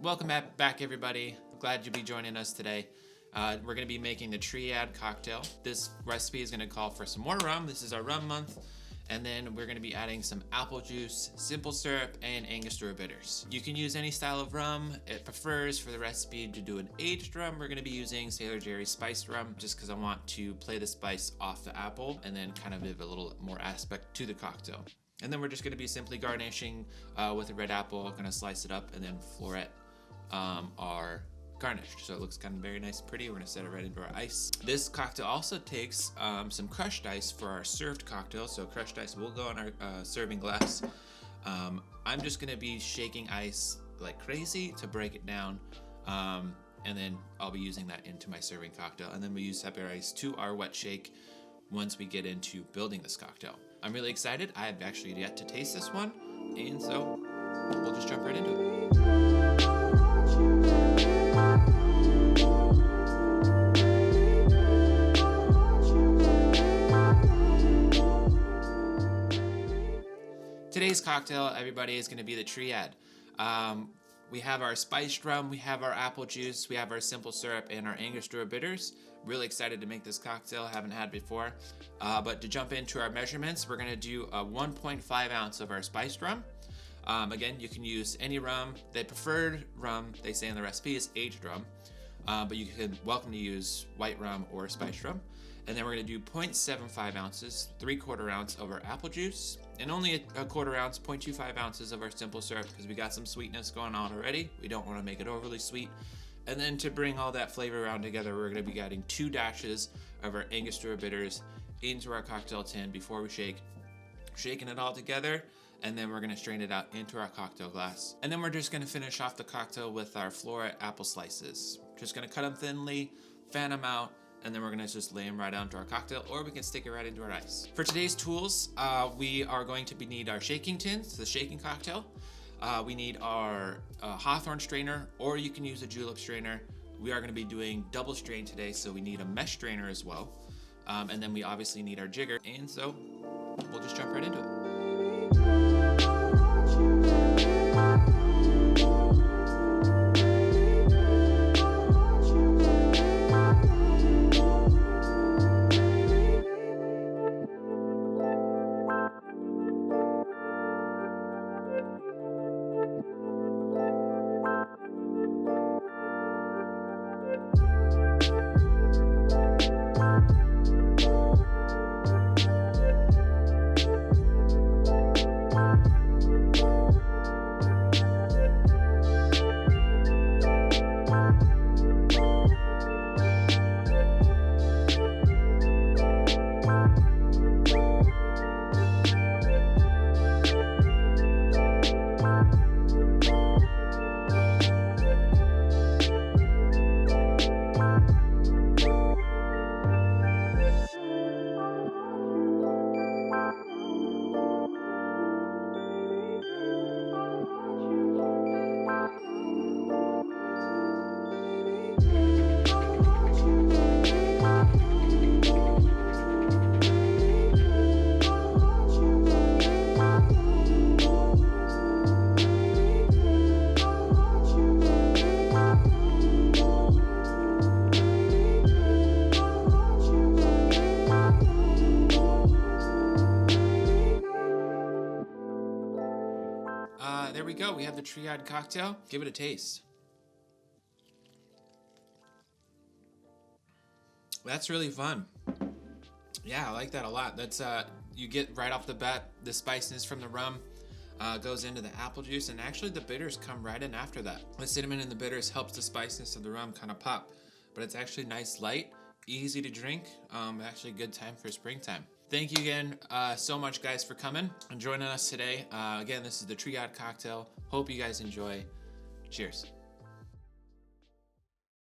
Welcome back everybody. Glad you'll be joining us today. We're going to be making the Treade Cocktail. This recipe is going to call for some more rum. This is our rum month. And then we're going to be adding some apple juice, simple syrup, and Angostura bitters. You can use any style of rum. It prefers for the recipe to do an aged rum. We're going to be using Sailor Jerry's spiced rum just because I want to play the spice off the apple and then kind of give a little more aspect to the cocktail. And then we're just going to be simply garnishing with a red apple, going to slice it up and then floret our garnished, so it looks kind of very nice and pretty. We're going to set it right into our ice. This cocktail also takes some crushed ice for our served cocktail, so crushed ice will go in our serving glass. I'm just going to be shaking ice like crazy to break it down, and then I'll be using that into my serving cocktail, and then we use separate ice to our wet shake once we get into building this cocktail. I'm really excited. I have actually yet to taste this one, and so we'll just jump right into it. Today's cocktail, everybody, is going to be the Treade. We have our spiced rum, we have our apple juice, we have our simple syrup, and our Angostura bitters. Really excited to make this cocktail. Haven't had before. But to jump into our measurements, we're going to do a 1.5 ounce of our spiced rum. Again, you can use any rum. The preferred rum, they say in the recipe, is aged rum. But you can welcome to use white rum or spiced rum. And then we're going to do 0.75 ounces, 3/4 ounce of our apple juice, and only a 1/4 ounce, 0.25 ounces of our simple syrup because we got some sweetness going on already. We don't want to make it overly sweet. And then to bring all that flavor around together, we're going to be adding 2 dashes of our Angostura bitters into our cocktail tin before we shake, shaking it all together. And then we're going to strain it out into our cocktail glass. And then we're just going to finish off the cocktail with our floret apple slices. Just going to cut them thinly, fan them out, and then we're going to just lay them right onto our cocktail, or we can stick it right into our ice. For today's tools, we are going to need our shaking tins, the shaking cocktail. We need our hawthorn strainer, or you can use a julep strainer. We are going to be doing double strain today, so we need a mesh strainer as well. And then we obviously need our jigger, and so we'll just jump right into it. There we go. We have the Treade cocktail. Give it a taste. That's really fun. Yeah, I like that a lot. That's you get right off the bat the spiciness from the rum goes into the apple juice, and actually the bitters come right in after that. The cinnamon and the bitters helps the spiciness of the rum kind of pop, but it's actually nice, light, easy to drink. Actually a good time for springtime. Thank you again so much, guys, for coming and joining us today. Again, this is the Treade cocktail. Hope you guys enjoy. Cheers.